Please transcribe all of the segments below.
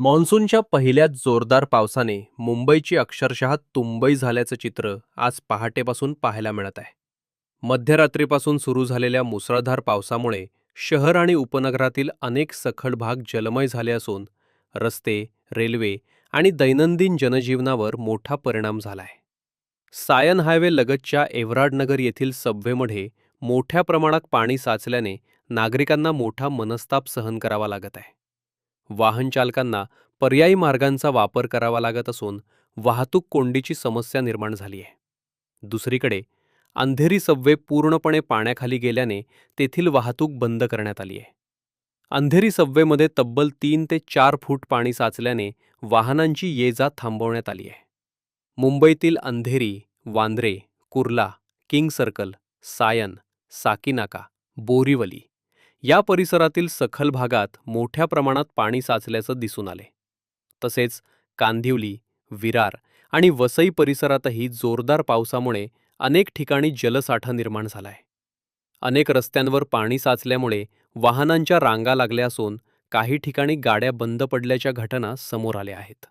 मान्सूनच्या पहिल्याच जोरदार पावसाने मुंबईची अक्षरशः तुंबई झाल्याचं चित्र आज पहाटेपासून पाहायला मिळत आहे. मध्यरात्रीपासून सुरू झालेल्या मुसळधार पावसामुळे शहर आणि उपनगरातील अनेक सखल भाग जलमय झाले असून रस्ते, रेल्वे आणि दैनंदिन जनजीवनावर मोठा परिणाम झाला आहे. सायन हायवे लगतच्या एव्हरार्डनगर येथील सबवेमध्ये मोठ्या प्रमाणात पाणी साचल्याने नागरिकांना मोठा मनस्ताप सहन करावा लागत आहे. वाहन चालकांना पर्यायी मार्गांचा वापर करावा लागत असून वाहतूक कोंडीची समस्या निर्माण झाली आहे. दुसरीकडे अंधेरी सबवे पूर्णपणे पाण्याखाली गेल्याने तेथील वाहतूक बंद करण्यात आली आहे. अंधेरी सबवेमध्ये तब्बल 3 ते 4 फूट पाणी साचल्याने वाहनांची ये-जा थांबवण्यात आली आहे. मुंबईतील अंधेरी, वांद्रे, कुर्ला, किंग सर्कल, सायन, साकीनाका, बोरीवली या परिसरातील सखल भागात मोठ्या प्रमाणात पाणी साचल्याचं दिसून आले. तसेच कांदिवली, विरार आणि वसई परिसरातही जोरदार पावसामुळे अनेक ठिकाणी जलसाठा निर्माण झालाय. अनेक रस्त्यांवर पाणी साचल्यामुळे वाहनांच्या रांगा लागल्या असून काही ठिकाणी गाड्या बंद पडल्याच्या घटना समोर आल्या आहेत.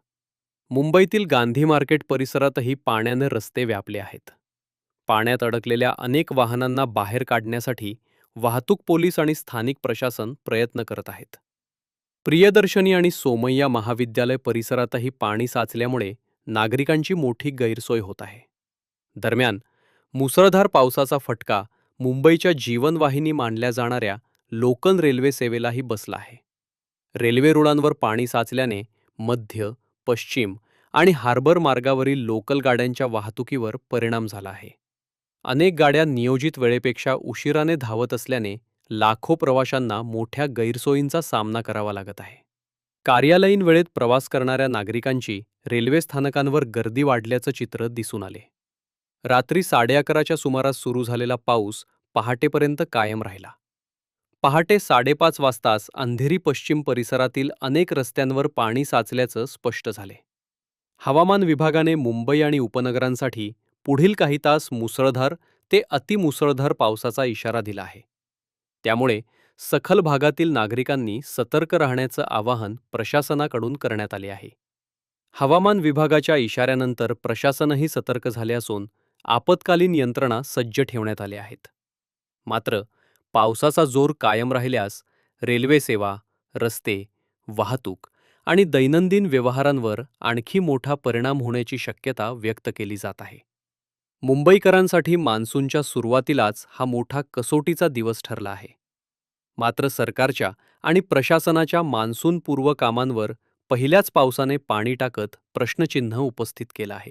मुंबईतील गांधी मार्केट परिसरातही पाण्याने रस्ते व्यापले आहेत. पाण्यात अडकलेल्या अनेक वाहनांना बाहेर काढण्यासाठी वाहतूक पोलीस आणि स्थानिक प्रशासन प्रयत्न करत आहेत. प्रियदर्शनी आणि सोमय्या महाविद्यालय परिसरातही पाणी साचल्यामुळे नागरिकांची मोठी गैरसोय होत आहे. दरम्यान, मुसळधार पावसाचा फटका मुंबईच्या जीवनवाहिनी मानल्या जाणाऱ्या लोकल रेल्वे सेवेलाही बसला आहे. रेल्वे रुळांवर पाणी साचल्याने मध्य, पश्चिम आणि हार्बर मार्गावरील लोकल गाड्यांच्या वाहतुकीवर परिणाम झाला आहे. अनेक गाड्या नियोजित वेळेपेक्षा उशिराने धावत असल्याने लाखो प्रवाशांना मोठ्या गैरसोयींचा सामना करावा लागत आहे. कार्यालयीन वेळेत प्रवास करणाऱ्या नागरिकांची रेल्वे स्थानकांवर गर्दी वाढल्याचं चित्र दिसून आले. रात्री 11:30च्या सुमारास सुरू झालेला पाऊस पहाटेपर्यंत कायम राहिला. पहाटे 5:30 वाजताच अंधेरी पश्चिम परिसरातील अनेक रस्त्यांवर पाणी साचल्याचं स्पष्ट झाले. हवामान विभागाने मुंबई आणि उपनगरांसाठी पुढील काही तास मुसळधार ते अतिमुसळधार पावसाचा इशारा दिला आहे. त्यामुळे सखल भागातील नागरिकांनी सतर्क राहण्याचं आवाहन प्रशासनाकडून करण्यात आले आहे. हवामान विभागाच्या इशाऱ्यानंतर प्रशासनही सतर्क झाले असून आपत्कालीन यंत्रणा सज्ज ठेवण्यात आल्या आहेत. मात्र पावसाचा जोर कायम राहिल्यास रेल्वे सेवा, रस्ते, वाहतूक आणि दैनंदिन व्यवहारांवर आणखी मोठा परिणाम होण्याची शक्यता व्यक्त केली जात आहे. मुंबईकरांसाठी मान्सूनच्या सुरुवातीलाच हा मोठा कसोटीचा दिवस ठरला आहे. मात्र सरकारच्या आणि प्रशासनाच्या मान्सूनपूर्व कामांवर पहिल्याच पावसाने पाणी टाकत प्रश्नचिन्ह उपस्थित केलं आहे.